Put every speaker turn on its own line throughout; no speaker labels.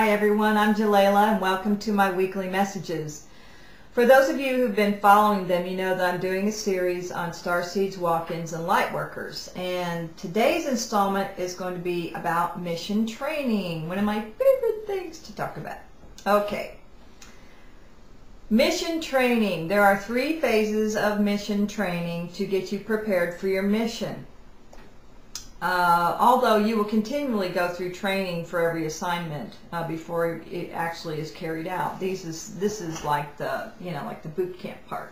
Hi everyone, I'm Jalela and welcome to my weekly messages. For those of you who've been following them, you know that I'm doing a series on Starseeds, walk-ins, and Lightworkers. And today's installment is going to be about mission training, one of my favorite things to talk about. Okay. Mission training. There are 3 phases of mission training to get you prepared for your mission. Although you will continually go through training for every assignment before it actually is carried out. This is like the like the boot camp part.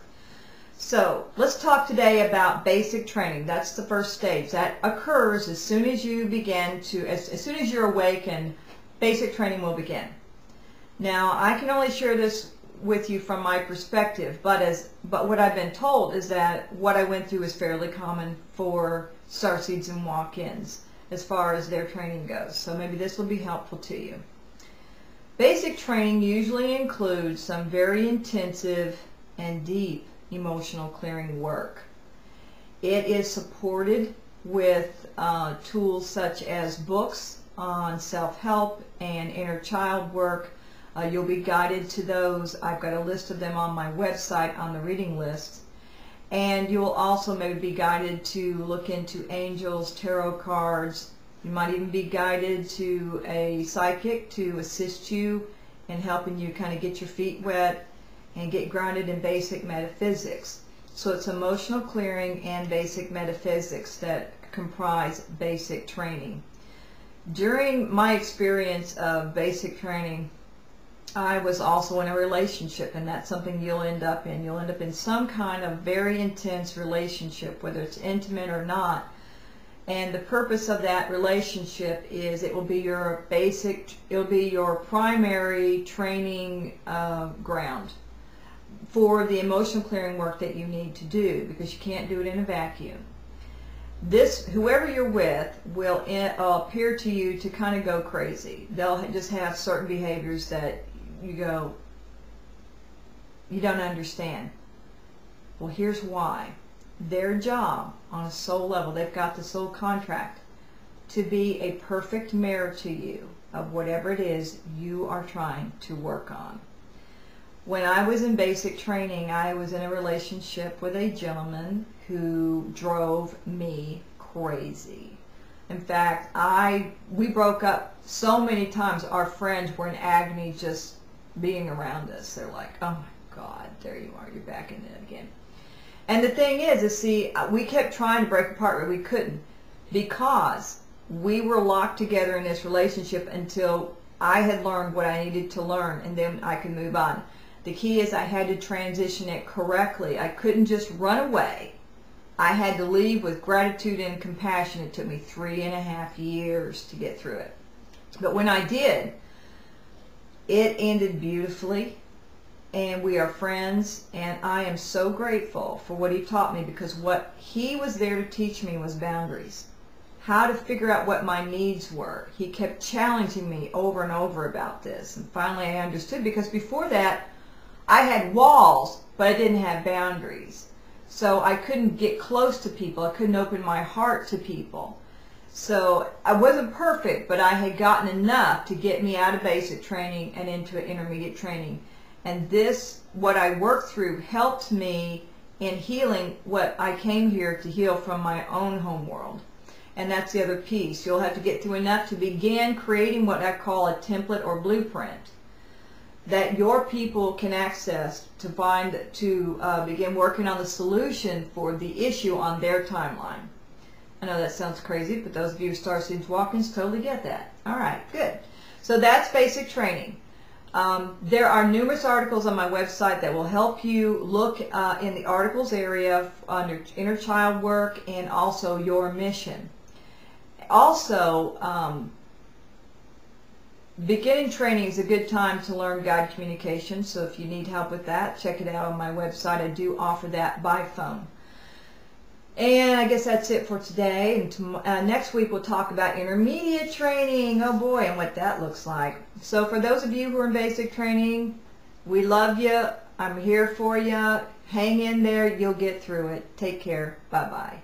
So let's talk today about basic training. That's the first stage. That occurs as soon as you begin to, as soon as you're awakened, basic training will begin. Now I can only share this with you from my perspective, but what I've been told is that what I went through is fairly common for Starseeds and walk-ins as far as their training goes. So maybe this will be helpful to you. Basic training usually includes some very intensive and deep emotional clearing work. It is supported with tools such as books on self-help and inner child work. You'll be guided to those. I've got a list of them on my website on the reading list. And you'll also maybe be guided to look into angels, tarot cards. You might even be guided to a psychic to assist you in helping you kind of get your feet wet and get grounded in basic metaphysics. So it's emotional clearing and basic metaphysics that comprise basic training. During my experience of basic training, I was also in a relationship, and that's something you'll end up in. You'll end up in some kind of very intense relationship, whether it's intimate or not. And the purpose of that relationship is it will be your primary training ground for the emotional clearing work that you need to do, because you can't do it in a vacuum. Whoever you're with will appear to you to kind of go crazy. They'll just have certain behaviors that you go, you don't understand. Well, here's why. Their job on a soul level, they've got the soul contract to be a perfect mirror to you of whatever it is you are trying to work on. When I was in basic training, I was in a relationship with a gentleman who drove me crazy. In fact, we broke up so many times. Our friends were in agony just being around us. They're like, oh my God, there you are, you're back in it again. And the thing is see, we kept trying to break apart, but we couldn't, because we were locked together in this relationship until I had learned what I needed to learn, and then I could move on. The key is I had to transition it correctly. I couldn't just run away. I had to leave with gratitude and compassion. It took me 3.5 years to get through it. But when I did, it ended beautifully, and we are friends, and I am so grateful for what he taught me, because what he was there to teach me was boundaries. How to figure out what my needs were. He kept challenging me over and over about this, and finally I understood, because before that I had walls, but I didn't have boundaries. So I couldn't get close to people. I couldn't open my heart to people. So I wasn't perfect, but I had gotten enough to get me out of basic training and into intermediate training. And what I worked through, helped me in healing what I came here to heal from my own home world. And that's the other piece. You'll have to get through enough to begin creating what I call a template or blueprint that your people can access to begin working on the solution for the issue on their timeline. I know that sounds crazy, but those of you who Starseeds walk-ins totally get that. All right, good. So that's basic training. There are numerous articles on my website that will help you look in the articles area under inner child work and also your mission. Also, beginning training is a good time to learn guided communication, so if you need help with that, check it out on my website. I do offer that by phone. And I guess that's it for today. And next week we'll talk about intermediate training. Oh boy, and what that looks like. So for those of you who are in basic training, we love you. I'm here for you. Hang in there. You'll get through it. Take care. Bye-bye.